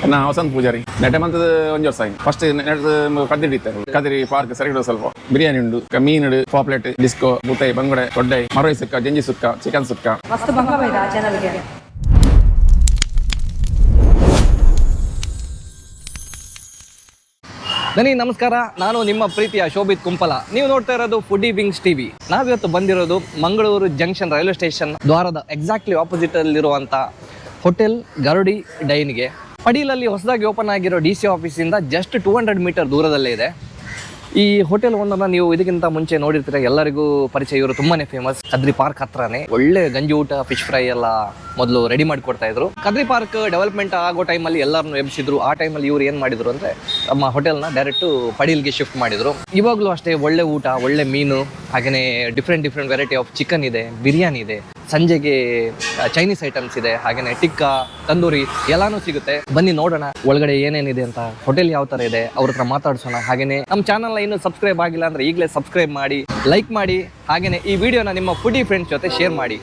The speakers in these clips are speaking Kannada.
ನಾ ವಸಂತ ಪೂಜಾರಿ ನೆಟೆ ಮಂತದ ಒಂಜಿ ವರ್ಷ ಆಯ್ತು. ಫಸ್ಟ್ ಕದಿರಿ ಇತ್ತಾರೆ ಕದಿರಿ ಪಾರ್ಕ್ ಸರಿಗಿಡ ಸ್ವಲ್ಪ ಬಿರಿಯಾನಿ ಉಂಡು ಮೀನು ಪಾಪ್ಲೆಟ್ ಡಿಸ್ಕೋ ಬುತ್ತೈ ಬಂಗುಡೆ ದೊಡ್ಡೈ ಮರವೈ ಸುಕ್ಕ ಜಂಜಿ ಸುಕ್ಕ ಚಿಕನ್ ಸುಕ್ಕ ಮಸ್ತ್ ಬಂಗ ಬೈದ ಆ ಚಾನಲ್ಗೆ. ಬನ್ನಿ ನಮಸ್ಕಾರ, ನಾನು ನಿಮ್ಮ ಪ್ರೀತಿಯ ಶೋಭಿತ್ ಕುಂಪಲ. ನೀವು ನೋಡ್ತಾ ಇರೋದು ಫುಡಿ ವಿಂಗ್ಸ್ ಟಿವಿ. ನಾವಿವತ್ತು ಬಂದಿರೋದು ಮಂಗಳೂರು ಜಂಕ್ಷನ್ ರೈಲ್ವೆ ಸ್ಟೇಷನ್ ದ್ವಾರದ ಎಕ್ಸಾಕ್ಟ್ಲಿ ಆಪೋಸಿಟ್ ಅಲ್ಲಿರುವಂಥ ಹೋಟೆಲ್ ಗರುಡಿ ಡೈನ್ಗೆ. ಪಡೀಲಲ್ಲಿ ಹೊಸದಾಗಿ ಓಪನ್ ಆಗಿರೋ DC ಆಫೀಸಿಂದ ಜಸ್ಟ್ 200 ಮೀಟರ್ ದೂರದಲ್ಲೇ ಇದೆ. ಈ ಹೋಟೆಲ್ ಒಂದನ್ನು ನೀವು ಇದಕ್ಕಿಂತ ಮುಂಚೆ ನೋಡಿರ್ತೀರ, ಎಲ್ಲರಿಗೂ ಪರಿಚಯ. ಇವರು ತುಂಬಾನೇ ಫೇಮಸ್. ಕದ್ರಿ ಪಾರ್ಕ್ ಹತ್ರನೇ ಒಳ್ಳೆ ಗಂಜಿ ಊಟ, ಫಿಶ್ ಫ್ರೈ ಎಲ್ಲ ಮೊದಲು ರೆಡಿ ಮಾಡಿ ಕೊಡ್ತಾ ಇದ್ರು. ಕದ್ರಿ ಪಾರ್ಕ್ ಡೆವಲಪ್ಮೆಂಟ್ ಆಗೋ ಟೈಮಲ್ಲಿ ಎಲ್ಲರನ್ನು ಎಬ್ಸಿದ್ರು. ಆ ಟೈಮಲ್ಲಿ ಇವ್ರು ಏನು ಮಾಡಿದ್ರು ಅಂದರೆ ನಮ್ಮ ಹೋಟೆಲ್ನ ಡೈರೆಕ್ಟ್ ಪಡೀಲ್ಗೆ ಶಿಫ್ಟ್ ಮಾಡಿದ್ರು. ಇವಾಗಲೂ ಅಷ್ಟೇ ಒಳ್ಳೆ ಊಟ, ಒಳ್ಳೆ ಮೀನು, ಹಾಗೆಯೇ ಡಿಫ್ರೆಂಟ್ ವೆರೈಟಿ ಆಫ್ ಚಿಕನ್ ಇದೆ, ಬಿರಿಯಾನಿ ಇದೆ, ಸಂಜೆಗೆ ಚೈನೀಸ್ ಐಟಮ್ಸ್ ಇದೆ, ಹಾಗೆಯೇ ಟಿಕ್ಕಾ, ತಂದೂರಿ ಎಲ್ಲಾನು ಸಿಗುತ್ತೆ. ಬನ್ನಿ ನೋಡೋಣ ಒಳಗಡೆ ಏನೇನಿದೆ ಅಂತ, ಹೋಟೆಲ್ ಯಾವ ಥರ ಇದೆ ಅವ್ರ ಹತ್ರ ಮಾತಾಡ್ಸೋಣ. ಹಾಗೆಯೇ ನಮ್ಮ ಚಾನಲ್ನ ಇನ್ನೂ ಸಬ್ಸ್ಕ್ರೈಬ್ ಆಗಿಲ್ಲ ಅಂದರೆ ಈಗಲೇ ಸಬ್ಸ್ಕ್ರೈಬ್ ಮಾಡಿ, ಲೈಕ್ ಮಾಡಿ, ಹಾಗೆಯೇ ಈ ವಿಡಿಯೋನ ನಿಮ್ಮ ಫುಡಿ ಫ್ರೆಂಡ್ಸ್ ಜೊತೆ ಶೇರ್ ಮಾಡಿ.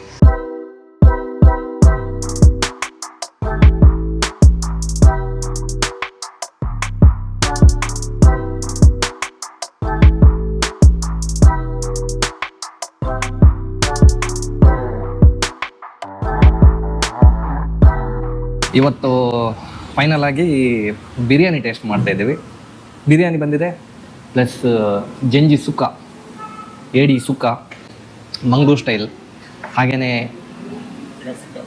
ಇವತ್ತು ಫೈನಲ್ ಆಗಿ ಬಿರಿಯಾನಿ ಟೇಸ್ಟ್ ಮಾಡ್ತಾ ಇದ್ದೀವಿ. ಬಿರಿಯಾನಿ ಬಂದಿದೆ, ಪ್ಲಸ್ ಜಂಜಿ ಸುಕ್ಕ, ಏಡಿ ಸುಕ್ಕ ಮಂಗಳೂರು ಸ್ಟೈಲ್, ಹಾಗೆಯೇ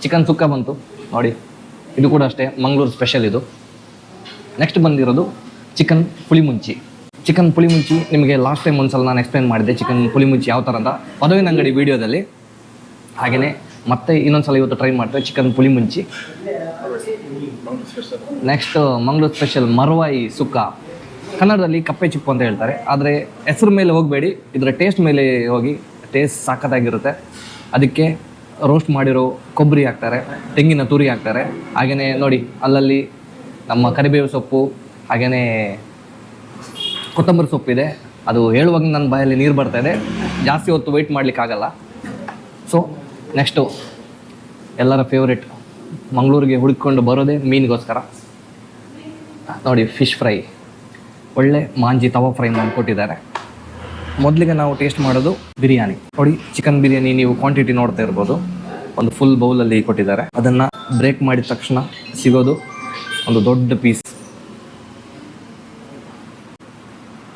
ಚಿಕನ್ ಸುಕ್ಕ ಬಂತು ನೋಡಿ, ಇದು ಕೂಡ ಅಷ್ಟೇ ಮಂಗಳೂರು ಸ್ಪೆಷಲ್ ಇದು. ನೆಕ್ಸ್ಟ್ ಬಂದಿರೋದು ಚಿಕನ್ ಪುಳಿಮುಂಚಿ. ಚಿಕನ್ ಪುಳಿಮುಂಚಿ ನಿಮಗೆ ಲಾಸ್ಟ್ ಟೈಮ್ ಒಂದ್ಸಲ ನಾನು ಎಕ್ಸ್ಪ್ಲೇನ್ ಮಾಡಿದ್ದೆ ಚಿಕನ್ ಪುಳಿಮುಂಚಿ ಯಾವ ಥರ ಅಂತ ಪದವಿನ ಅಂಗಡಿ ವಿಡಿಯೋದಲ್ಲಿ. ಹಾಗೆಯೇ ಮತ್ತೆ ಇನ್ನೊಂದ್ಸಲ ಇವತ್ತು ಟ್ರೈ ಮಾಡ್ತೇವೆ ಚಿಕನ್ ಪುಳಿಮುಂಚಿ. ನೆಕ್ಸ್ಟ್ ಮಂಗಳೂರು ಸ್ಪೆಷಲ್ ಮರವಾಯಿ ಸುಕ್ಕ, ಕನ್ನಡದಲ್ಲಿ ಕಪ್ಪೆ ಚಿಪ್ಪು ಅಂತ ಹೇಳ್ತಾರೆ, ಆದರೆ ಹೆಸರು ಮೇಲೆ ಹೋಗಬೇಡಿ, ಇದರ ಟೇಸ್ಟ್ ಮೇಲೆ ಹೋಗಿ. ಟೇಸ್ಟ್ ಸಖತ್ತಾಗಿರುತ್ತೆ. ಅದಕ್ಕೆ ರೋಸ್ಟ್ ಮಾಡಿರೋ ಕೊಬ್ಬರಿ ಹಾಕ್ತಾರೆ, ತೆಂಗಿನ ತುರಿ ಹಾಕ್ತಾರೆ, ಹಾಗೆಯೇ ನೋಡಿ ಅಲ್ಲಲ್ಲಿ ನಮ್ಮ ಕರಿಬೇವು ಸೊಪ್ಪು, ಹಾಗೆಯೇ ಕೊತ್ತಂಬರಿ ಸೊಪ್ಪಿದೆ. ಅದು ಹೇಳುವಾಗ ನನ್ನ ಬಾಯಲ್ಲಿ ನೀರು ಬರ್ತಾ ಇದೆ, ಜಾಸ್ತಿ ಹೊತ್ತು ವೆಯ್ಟ್ ಮಾಡಲಿಕ್ಕಾಗಲ್ಲ. ಸೊ ನೆಕ್ಸ್ಟು ಎಲ್ಲರ ಫೇವ್ರೆಟ್, ಮಂಗಳೂರಿಗೆ ಹುಡುಕೊಂಡು ಬರೋದೇ ಮೀನಿಗೋಸ್ಕರ. ನೋಡಿ ಫಿಶ್ ಫ್ರೈ, ಒಳ್ಳೆ ಮಾಂಜಿ ತವಾ ಫ್ರೈ ಮಾಡಿಕೊಟ್ಟಿದ್ದಾರೆ. ಮೊದಲಿಗೆ ನಾವು ಟೇಸ್ಟ್ ಮಾಡೋದು ಬಿರಿಯಾನಿ. ನೋಡಿ ಚಿಕನ್ ಬಿರಿಯಾನಿ ನೀವು ಕ್ವಾಂಟಿಟಿ ನೋಡ್ತಾ ಇರ್ಬೋದು, ಒಂದು ಫುಲ್ ಬೌಲಲ್ಲಿ ಕೊಟ್ಟಿದ್ದಾರೆ. ಅದನ್ನು ಬ್ರೇಕ್ ಮಾಡಿದ ತಕ್ಷಣ ಸಿಗೋದು ಒಂದು ದೊಡ್ಡ ಪೀಸ್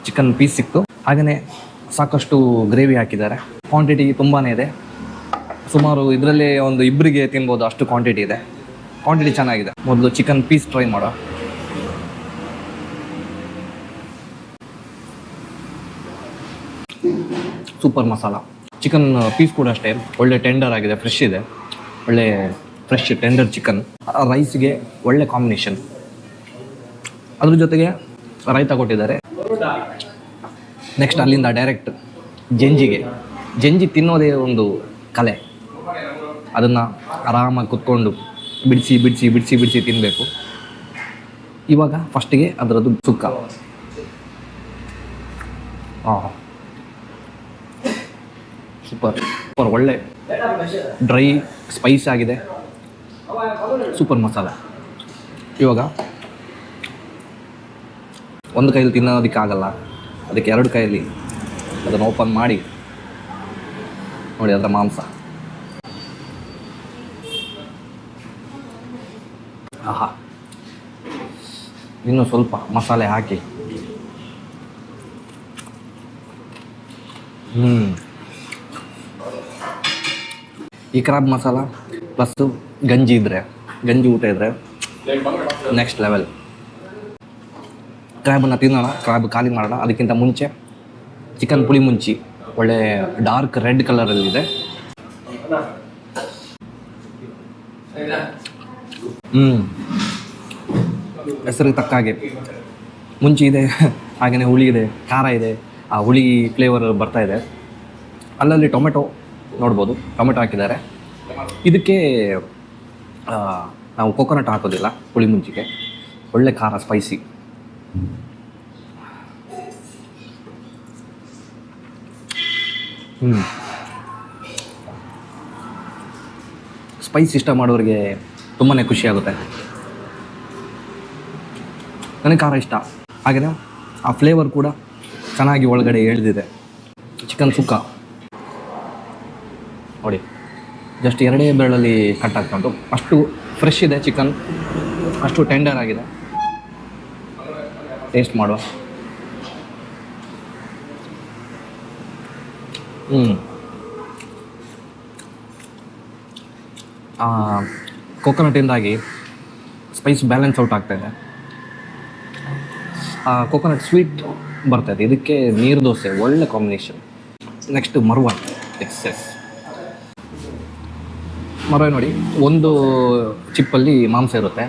ಚಿಕನ್ ಪೀಸ್ ಸಿಕ್ತು. ಹಾಗೆಯೇ ಸಾಕಷ್ಟು ಗ್ರೇವಿ ಹಾಕಿದ್ದಾರೆ. ಕ್ವಾಂಟಿಟಿ ತುಂಬಾ ಇದೆ, ಸುಮಾರು ಇದರಲ್ಲಿ ಒಂದು ಇಬ್ಬರಿಗೆ ತಿನ್ಬೋದು ಅಷ್ಟು ಕ್ವಾಂಟಿಟಿ ಇದೆ. ಕ್ವಾಂಟಿಟಿ ಚೆನ್ನಾಗಿದೆ. ಮೊದಲು ಚಿಕನ್ ಪೀಸ್ ಟ್ರೈ ಮಾಡೋ. ಸೂಪರ್ ಮಸಾಲ. ಚಿಕನ್ ಪೀಸ್ ಕೂಡ ಅಷ್ಟೇ ಒಳ್ಳೆ ಟೆಂಡರ್ ಆಗಿದೆ, ಫ್ರೆಶ್ ಇದೆ, ಒಳ್ಳೆ ಫ್ರೆಶ್ ಟೆಂಡರ್ ಚಿಕನ್. ರೈಸ್ಗೆ ಒಳ್ಳೆ ಕಾಂಬಿನೇಷನ್. ಅದ್ರ ಜೊತೆಗೆ ರೈತ ಕೊಟ್ಟಿದ್ದಾರೆ. ನೆಕ್ಸ್ಟ್ ಅಲ್ಲಿಂದ ಡೈರೆಕ್ಟ್ ಜಂಜಿ ತಿನ್ನೋದೇ ಒಂದು ಕಲೆ. ಅದನ್ನು ಆರಾಮಾಗಿ ಕುತ್ಕೊಂಡು ಬಿಡಿಸಿ ತಿನ್ನಬೇಕು. ಇವಾಗ ಫಸ್ಟಿಗೆ ಅದರದ್ದು ಸುಕ್ಕ. ಸೂಪರ್ ಒಳ್ಳೆ ಡ್ರೈ ಸ್ಪೈಸ್ ಆಗಿದೆ, ಸೂಪರ್ ಮಸಾಲ. ಇವಾಗ ಒಂದು ಕೈಯಲ್ಲಿ ತಿನ್ನೋದಕ್ಕಾಗಲ್ಲ, ಅದಕ್ಕೆ ಎರಡು ಕೈಯಲ್ಲಿ ಅದನ್ನು ಓಪನ್ ಮಾಡಿ ನೋಡಿ ಅದರ ಮಾಂಸ. ಆಹಾ, ಇನ್ನೂ ಸ್ವಲ್ಪ ಮಸಾಲೆ ಹಾಕಿ. ಈ ಕ್ರಾಬ್ ಮಸಾಲ ಪ್ಲಸ್ಸು ಗಂಜಿ ಊಟ ಇದ್ದರೆ ನೆಕ್ಸ್ಟ್ ಲೆವೆಲ್. ಕ್ರ್ಯಾಬನ್ನು ತಿನ್ನೋಣ, ಕ್ರ್ಯಾಬ್ ಖಾಲಿ ಮಾಡೋಣ. ಅದಕ್ಕಿಂತ ಮುಂಚೆ ಚಿಕನ್ ಪುಳಿಮುಂಚಿ ಒಳ್ಳೆ ಡಾರ್ಕ್ ರೆಡ್ ಕಲರಲ್ಲಿದೆ. ಹೆಸರಿಗೆ ತಕ್ಕ ಹಾಗೆ ಮುಂಚೆ ಇದೆ, ಹಾಗೆಯೇ ಹುಳಿ ಇದೆ, ಖಾರ ಇದೆ, ಆ ಹುಳಿ ಫ್ಲೇವರ್ ಬರ್ತಾ ಇದೆ. ಅಲ್ಲಲ್ಲಿ ಟೊಮೆಟೊ ನೋಡ್ಬೋದು, ಟೊಮೆಟೊ ಹಾಕಿದ್ದಾರೆ. ಇದಕ್ಕೆ ನಾವು ಕೊಕೊನಟ್ ಹಾಕೋದಿಲ್ಲ ಹುಳಿ ಮುಂಚಿಗೆ. ಒಳ್ಳೆ ಖಾರ, ಸ್ಪೈಸಿ. ಸ್ಪೈಸ್ ಇಷ್ಟ ಮಾಡೋರಿಗೆ ತುಂಬಾ ಖುಷಿಯಾಗುತ್ತೆ. ನನಗೆ ಖಾರ ಇಷ್ಟ. ಹಾಗೆಯೇ ಆ ಫ್ಲೇವರ್ ಕೂಡ ಚೆನ್ನಾಗಿ ಒಳಗಡೆ ಎಳೆದಿದೆ. ಚಿಕನ್ ಸುಕ್ಕ ನೋಡಿ, ಜಸ್ಟ್ 2 ಬೆರಳಲ್ಲಿ ಕಟ್ ಆಗ್ತಂಟು. ಅಷ್ಟು ಫ್ರೆಶ್ ಇದೆ ಚಿಕನ್, ಅಷ್ಟು ಟೆಂಡರ್ ಆಗಿದೆ. ಟೇಸ್ಟ್ ಮಾಡುವ. ಕೊಕೊನಟಿಂದಾಗಿ ಸ್ಪೈಸ್ ಬ್ಯಾಲೆನ್ಸ್ ಔಟ್ ಆಗ್ತಾಯಿದೆ. ಕೊಕೊನಟ್ ಸ್ವೀಟ್ ಬರ್ತಾಯಿದೆ. ಇದಕ್ಕೆ ನೀರು ದೋಸೆ ಒಳ್ಳೆ ಕಾಂಬಿನೇಷನ್. ನೆಕ್ಸ್ಟ್ ಮರುವಾಯ್. ಎಸ್ ಮರುವಾಯ್ ನೋಡಿ, ಒಂದು ಚಿಪ್ಪಲ್ಲಿ ಮಾಂಸ ಇರುತ್ತೆ.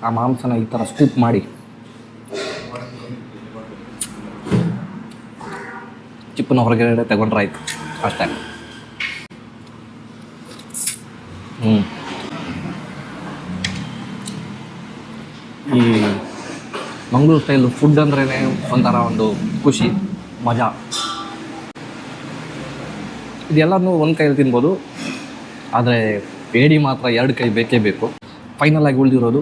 ಆ ಮಾಂಸನ ಈ ಥರ ಸ್ಕೂಪ್ ಮಾಡಿ ಚಿಪ್ಪನ್ನು ಹೊರಗಡೆ ತಗೊಂಡ್ರೆ ಆಯ್ತು ಅಷ್ಟೇ. ಈ ಮಂಗಳೂರು ಸ್ಟೈಲ್ ಫುಡ್ ಅಂದ್ರೇ ಒಂಥರ ಒಂದು ಖುಷಿ, ಮಜಾ. ಇದೆಲ್ಲನೂ ಒಂದು ಕೈಯಲ್ಲಿ ತಿನ್ಬೋದು, ಆದರೆ ಏಡಿ ಮಾತ್ರ 2 ಕೈ ಬೇಕೇ ಬೇಕು. ಫೈನಲ್ ಆಗಿ ಉಳಿದಿರೋದು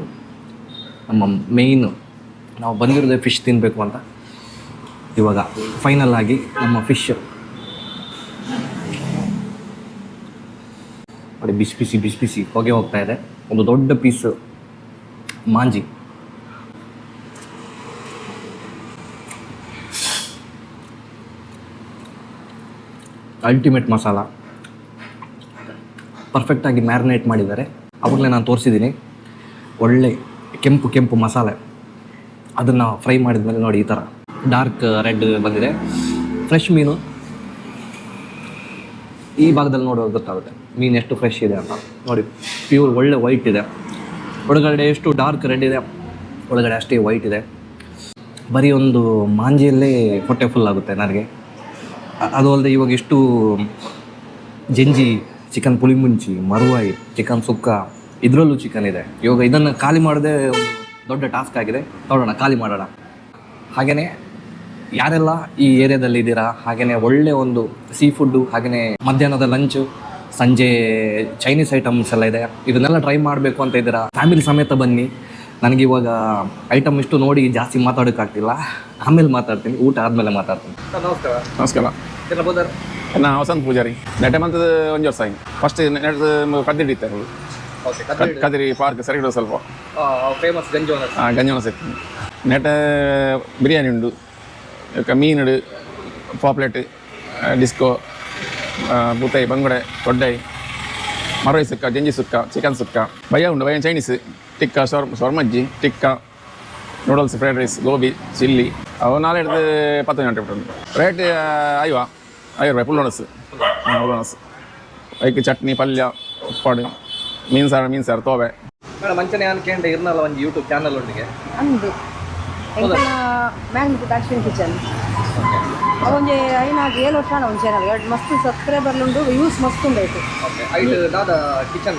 ನಮ್ಮ ಮೇಯ್ನು, ನಾವು ಬಂದಿರೋದೇ ಫಿಶ್ ತಿನ್ನಬೇಕು ಅಂತ. ಇವಾಗ ಫೈನಲ್ ಆಗಿ ನಮ್ಮ ಫಿಶ್ ನೋಡಿ, ಬಿಸಿ ಬಿಸಿ ಹೊಗೆ ಹೋಗ್ತಾ ಇದೆ. ಒಂದು ದೊಡ್ಡ ಪೀಸ್ ಮಾಂಜಿ. ಅಲ್ಟಿಮೇಟ್ ಮಸಾಲ, ಪರ್ಫೆಕ್ಟಾಗಿ ಮ್ಯಾರಿನೇಟ್ ಮಾಡಿದ್ದಾರೆ. ಅವಾಗಲೇ ನಾನು ತೋರಿಸಿದ್ದೀನಿ. ಒಳ್ಳೆ ಕೆಂಪು ಮಸಾಲೆ, ಅದನ್ನು ಫ್ರೈ ಮಾಡಿದ್ಮೇಲೆ ನೋಡಿ ಈ ಥರ ಡಾರ್ಕ್ ರೆಡ್ ಬಂದಿದೆ. ಫ್ರೆಶ್ ಮೀನು ಈ ಭಾಗದಲ್ಲಿ ನೋಡುವಾಗ ಗೊತ್ತಾಗುತ್ತೆ ಮೀನು ಎಷ್ಟು ಫ್ರೆಶ್ ಇದೆ ಅಂತ. ನೋಡಿ, ಪ್ಯೂರ್ ಒಳ್ಳೆ ವೈಟ್ ಇದೆ. ಒಳಗಡೆ ಎಷ್ಟು ಡಾರ್ಕ್ ರೆಡ್ ಇದೆ, ಒಳಗಡೆ ಅಷ್ಟೇ ವೈಟ್ ಇದೆ. ಬರೀ ಒಂದು ಮಾಂಜಿಯಲ್ಲೇ ಹೊಟ್ಟೆ ಫುಲ್ ಆಗುತ್ತೆ ನನಗೆ. ಅದು ಅಲ್ಲದೆ ಇವಾಗ ಎಷ್ಟು ಜಂಜಿ, ಚಿಕನ್ ಪುಳಿ ಮುಂಚಿ, ಮರುವಾಯಿ, ಚಿಕನ್ ಸುಕ್ಕ, ಇದರಲ್ಲೂ ಚಿಕನ್ ಇದೆ. ಇವಾಗ ಇದನ್ನು ಖಾಲಿ ಮಾಡೋದೇ ಒಂದು ದೊಡ್ಡ ಟಾಸ್ಕ್ ಆಗಿದೆ. ನೋಡೋಣ, ಖಾಲಿ ಮಾಡೋಣ. ಹಾಗೆಯೇ ಯಾರೆಲ್ಲ ಈ ಏರಿಯಾದಲ್ಲಿ ಇದ್ದೀರಾ, ಹಾಗೆಯೇ ಒಳ್ಳೆ ಒಂದು ಸೀ ಫುಡ್ಡು, ಹಾಗೆಯೇ ಮಧ್ಯಾಹ್ನದ ಲಂಚು, ಸಂಜೆ ಚೈನೀಸ್ ಐಟಮ್ಸ್ ಎಲ್ಲ ಇದೆ. ಇದನ್ನೆಲ್ಲ ಟ್ರೈ ಮಾಡಬೇಕು ಅಂತ ಇದ್ದೀರಾ, ಫ್ಯಾಮಿಲಿ ಸಮೇತ ಬನ್ನಿ. ನನಗಿವಾಗ ಐಟಮ್ ಇಷ್ಟು ನೋಡಿ ಜಾಸ್ತಿ ಮಾತಾಡೋಕ್ಕಾಗ್ತಿಲ್ಲ, ಆಮೇಲೆ ಮಾತಾಡ್ತೀನಿ, ಊಟ ಆದಮೇಲೆ ಮಾತಾಡ್ತೀನಿ. ನಮಸ್ಕಾರ. ನಾ ವಸಂತ ಪೂಜಾರಿ. ನೆಟೆ ಮಂತದ 1 ವರ್ಷ ಆಯ್ತು. ಫಸ್ಟ್ ನೆಟ್ಟದು ಕದ್ದಿಟ್ಟು ಇತ್ತು. ಕದಿರಿ ಪಾರ್ಕ್ ಸರಿಗಿಡೋ ಸ್ವಲ್ಪ ಫೇಮಸ್ ಗಂಜೋನ ಸಿಗ್ತದೆ. ನೆಟ ಬಿರಿಯಾನಿ ಉಂಡು, ಮೀನುಡು, ಪಾಪ್ಲೆಟ್, ಡಿಸ್ಕೋ, ಬೂತಾಯಿ, ಬಂಗುಡೆ, ದೊಡ್ಡಾಯಿ, ಮರೈ ಸುಕ್ಕ, ಜಂಜಿ ಸುಕ್ಕ, ಚಿಕನ್ ಸುಕ್ಕ, ಭಯ ಉಂಡು. ಭಯ ಚೈನೀಸ್ ಟಿಕ್ಕ, ಶೊರ್ಮಜ್ಜಿ, tikka, noodles, fried rice, gobi, chilli ಅವು 4 ಹಿಡಿದು 10 ಗಂಟೆ ಬಿಟ್ಟು ರೇಟ್ 5 ರೂಪಾಯಿ ಫುಲ್ ಒಣಸು. ಅದಕ್ಕೆ ಚಟ್ನಿ, ಪಲ್ಯ, ಉಪ್ಪಾಡು, ಮೀನು ಸಾರು ತೋವೆ. ಮೇಡಮ್ ಅಂಚನೆ ಅನ್ಕೊಂಡೆ ಇರ್ನಲ್ಲ ಒಂದು ಯೂಟ್ಯೂಬ್ ಚಾನಲ್ ಒಟ್ಟಿಗೆ ಅಂದು ಎಂಕಲ್ನ ಮ್ಯಾಗ್ನಿಫಿಕ್ ಆಕ್ಷನ್ ಕಿಚನ್ ಅವೊಂಜಿ ಐನಾಗ್ 7 ವರ್ಷ ಒಂದು ಚಾನಲ್ ಮಸ್ತ್ ಸಬ್ಸ್ಕ್ರೈಬರ್ಲುಂಡು, ವ್ಯೂಸ್ ಮಸ್ತ್ ಉಂಡಾಯ್ತು. ಕಿಚನ್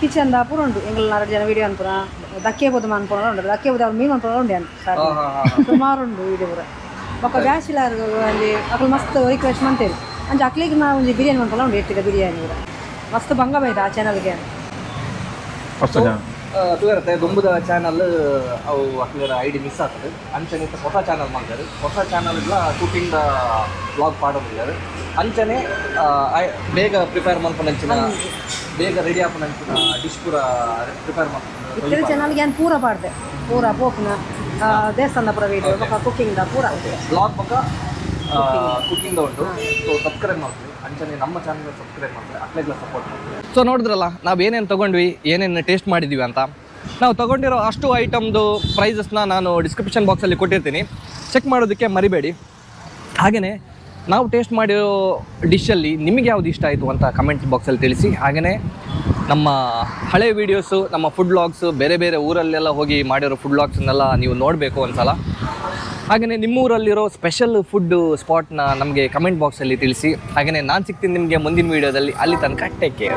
ಕಿಚನ್ ದ ಪೂರ ಉಂಡು. ಎಂಕಲ್ 4 ಜನ ವೀಡಿಯೋ ಅನ್ಪುರ ದಕ್ಕೆ ಬೋದು ಅನ್ಪುರ ಉಂಡು, ದಕ್ಕೆ ಬೋದು ಅವ್ರು ಮೀನು ಅನ್ಪುರ ಉಂಡೆ ಅಂತ ಸುಮಾರು ಉಂಡು ವೀಡಿಯೋ ಪೂರ. ಬೊಕ್ಕ ಬ್ಯಾಚುಲರ್ ಒಂಜಿ ಅಕಲ್ ಮಸ್ತ್ ರಿಕ್ವೆಸ್ಟ್ ಮಂತೇಳಿ ಅಂಚ ಅಕ್ಲಿಗೆ ನಾ ಒಂಜಿ ಬಿರಿಯಾನಿ ಅನ್ಪುರ ಉಂಡು, ಎಟ್ಟಿದ ಬಿರಿಯಾನಿ ಕೂಡ ಮಸ್ತ್ ಭಂಗ ಬೈತ ಆ ಚಾನಲ್ಗೆ. ತೂರತ್ತೆ ದುಂಬುದ ಚಾನಲ್ ಅವು ಅಕ್ಲರ ಐಡಿ ಮಿಸ್ ಆಗ್ತದೆ. ಅಂಚನೆ ಹೊಸ ಚಾನಲ್ ಮಾಡ್ತಾರೆ. ಹೊಸ ಚಾನಲ್ ಇಲ್ಲ ಕುಕಿಂಗ್ ಬ್ಲಾಗ್ ಪಾಡೋದಿದ್ದಾರೆ. ಅಂಚನೆ ಬೇಗ ಪ್ರಿಪೇರ್ ಮಾಡ್ಕೊಂಡಂಚಿನ ಬೇಗ ರೆಡಿ ಹಾಕೊಂಡಂಚಿನ ಡಿಶ್ ಪೂರ ಪ್ರಿಪೇರ್ ಮಾಡ್ಕೊಂಡು ಇತರ ಚಾನಲ್ಗೆ ಏನು ಪೂರ ಪಾಡ್ದೆ, ಪೂರ ಪೋಕ್ನ ದೇವಸ್ಥಾನದ ಪೂರ ವೀಡಿಯೋ ಬೊಕ್ಕ ಕುಕಿಂಗ್ದ ಪೂರ ಬ್ಲಾಗ್ ಬೊಕ್ಕ ಕುಕಿಂಗ್ದ ಉಂಟು. ಸೊ ಸಬ್ಸ್ಕ್ರೈಬ್ ಮಾಡ್ತೀವಿ. ಅಂಚನೆ ನಮ್ಮ ಚಾನಲ್ ಸಬ್ಸ್ಕ್ರೈಬ್ ಮಾಡ್ತಾರೆ, ಅಕ್ಲೆಲ್ಲ ಸಪೋರ್ಟ್ ಮಾಡ್ತೀವಿ. ಸೊ ನೋಡಿದ್ರಲ್ಲ, ನಾವು ಏನೇನು ತೊಗೊಂಡ್ವಿ, ಏನೇನು ಟೇಸ್ಟ್ ಮಾಡಿದ್ದೀವಿ ಅಂತ. ನಾವು ತೊಗೊಂಡಿರೋ ಅಷ್ಟು ಐಟಮ್ದು ಪ್ರೈಸಸ್ನ ನಾನು ಡಿಸ್ಕ್ರಿಪ್ಷನ್ ಬಾಕ್ಸಲ್ಲಿ ಕೊಟ್ಟಿರ್ತೀನಿ, ಚೆಕ್ ಮಾಡೋದಕ್ಕೆ ಮರಿಬೇಡಿ. ಹಾಗೆಯೇ ನಾವು ಟೇಸ್ಟ್ ಮಾಡಿರೋ ಡಿಶಲ್ಲಿ ನಿಮಗೆ ಯಾವುದು ಇಷ್ಟ ಆಯಿತು ಅಂತ ಕಮೆಂಟ್ ಬಾಕ್ಸಲ್ಲಿ ತಿಳಿಸಿ. ಹಾಗೆಯೇ ನಮ್ಮ ಹಳೆ ವೀಡಿಯೋಸು, ನಮ್ಮ ಫುಡ್ ವ್ಲಾಗ್ಸು, ಬೇರೆ ಬೇರೆ ಊರಲ್ಲೆಲ್ಲ ಹೋಗಿ ಮಾಡಿರೋ ಫುಡ್ ವ್ಲಾಗ್ಸನ್ನೆಲ್ಲ ನೀವು ನೋಡಬೇಕು ಒಂದ್ಸಲ. ಹಾಗೆಯೇ ನಿಮ್ಮೂರಲ್ಲಿರೋ ಸ್ಪೆಷಲ್ ಫುಡ್ಡು ಸ್ಪಾಟ್ನ ನಮಗೆ ಕಮೆಂಟ್ ಬಾಕ್ಸಲ್ಲಿ ತಿಳಿಸಿ. ಹಾಗೆಯೇ ನಾನು ಸಿಗ್ತೀನಿ ನಿಮಗೆ ಮುಂದಿನ ವೀಡಿಯೋದಲ್ಲಿ. ಅಲ್ಲಿ ತನಕ ಟೇಕ್ ಕೇರ್.